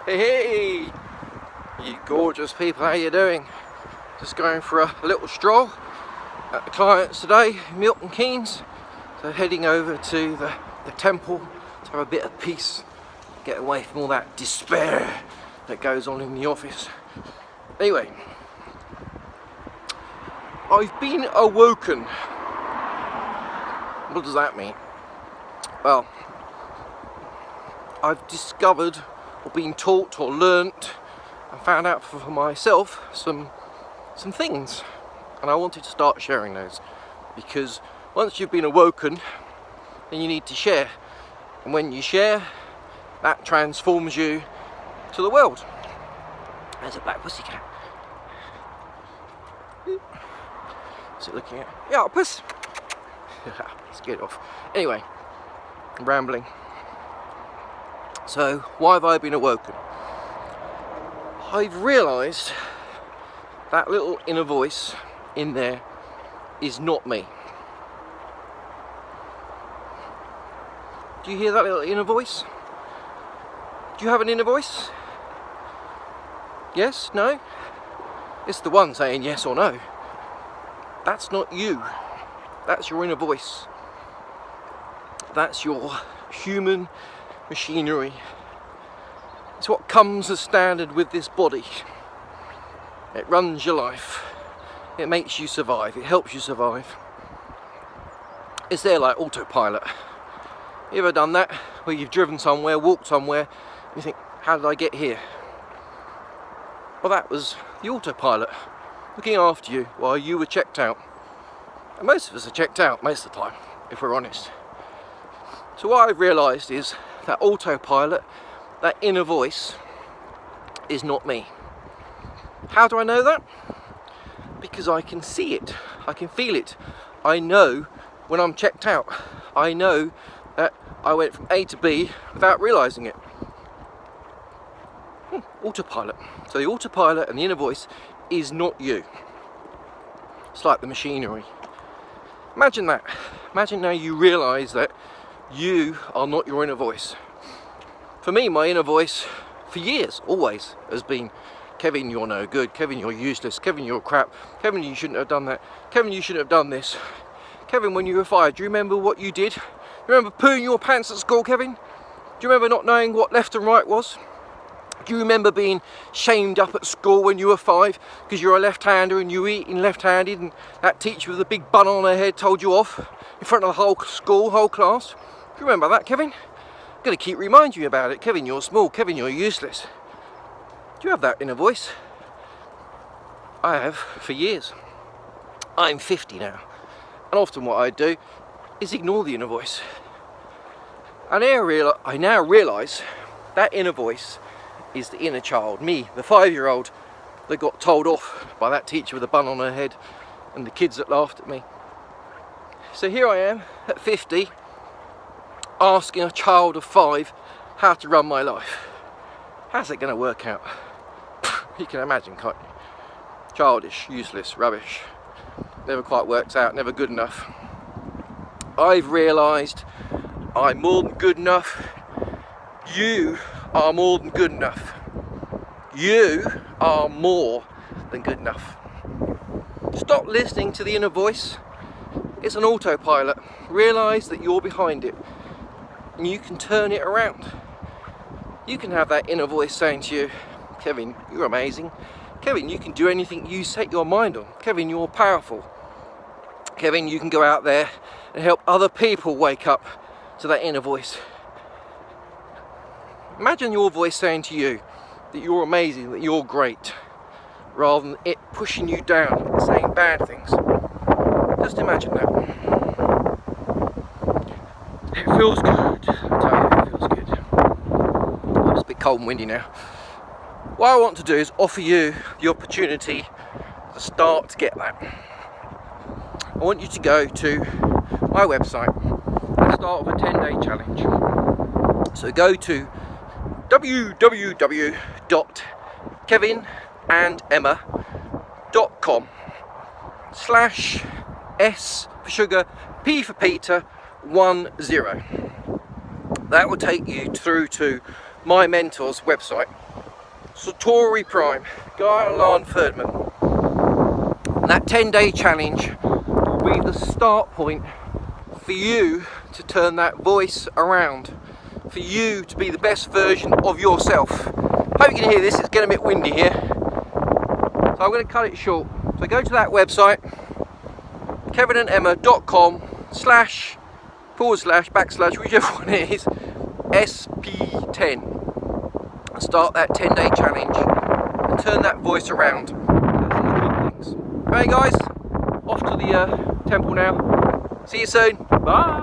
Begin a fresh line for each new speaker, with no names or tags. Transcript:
Hey, you gorgeous people, how you doing? Just going for a little stroll at the clients today, Milton Keynes. So heading over to the temple to have a bit of peace, get away from all that despair that goes on in the office. Anyway, I've been awoken. What does that mean? Well, I've discovered or been taught or learnt and found out for myself some things, and I wanted to start sharing those, because once you've been awoken, then you need to share, and when you share, that transforms you to the world. There's a black pussycat. What's it looking at? Yeah, puss. Let's get it off. Anyway, I'm rambling. So, why have I been awoken? I've realised that little inner voice in there is not me. Do you hear that little inner voice? Do you have an inner voice? Yes? No? It's the one saying yes or no. That's not you. That's your inner voice. That's your human machinery. It's what comes as standard with this body. It runs your life. It makes you survive. It helps you survive. It's there like autopilot. You ever done that? Where you've driven somewhere, walked somewhere, and you think, how did I get here? Well, that was the autopilot looking after you while you were checked out. And most of us are checked out most of the time, if we're honest. So what I've realised is that autopilot, that inner voice, is not me. How do I know that? Because I can see it, I can feel it. I know when I'm checked out. I know that I went from A to B without realising it. Autopilot. So the autopilot and the inner voice is not you. It's like the machinery. Imagine that. Imagine now you realise that you are not your inner voice. For me, my inner voice, for years, always, has been, Kevin, you're no good. Kevin, you're useless. Kevin, you're crap. Kevin, you shouldn't have done that. Kevin, you shouldn't have done this. Kevin, when you were 5, do you remember what you did? You remember pooing your pants at school, Kevin? Do you remember not knowing what left and right was? Do you remember being shamed up at school when you were 5 because you're a left-hander and you were eating left-handed, and that teacher with a big bun on her head told you off in front of the whole school, whole class? Do you remember that, Kevin? I'm going to keep reminding you about it. Kevin, you're small. Kevin, you're useless. Do you have that inner voice? I have for years. I'm 50 now, and often what I do is ignore the inner voice. And I now realise that inner voice is the inner child, me, the 5-year-old that got told off by that teacher with a bun on her head and the kids that laughed at me. So here I am at 50, asking a child of 5 how to run my life. How's it going to work out? You can imagine, can't you? Childish, useless, rubbish. Never quite works out, never good enough. I've realised I'm more than good enough. You are more than good enough. You are more than good enough. Stop listening to the inner voice. It's an autopilot. Realise that you're behind it, and you can turn it around. You can have that inner voice saying to you, Kevin, you're amazing. Kevin, you can do anything you set your mind on. Kevin, you're powerful. Kevin, you can go out there and help other people wake up to that inner voice. Imagine your voice saying to you that you're amazing, that you're great, rather than it pushing you down and saying bad things. Just imagine that. It feels good. I tell you, it feels good. It's a bit cold and windy now. What I want to do is offer you the opportunity to start to get that. I want you to go to my website and start with a 10-day challenge. So go to www.kevinandemma.com/S for sugar, P for Peter, 10. That will take you through to my mentor's website, Satori Prime, Guy Alan Ferdman. And that 10-day challenge will be the start point for you to turn that voice around, for you to be the best version of yourself. Hope you can hear this, it's getting a bit windy here. So I'm going to cut it short. So go to that website, kevinandemma.com// whichever one it is, SP10. And start that 10-day challenge and turn that voice around. Hey guys, off to the temple now. See you soon. Bye.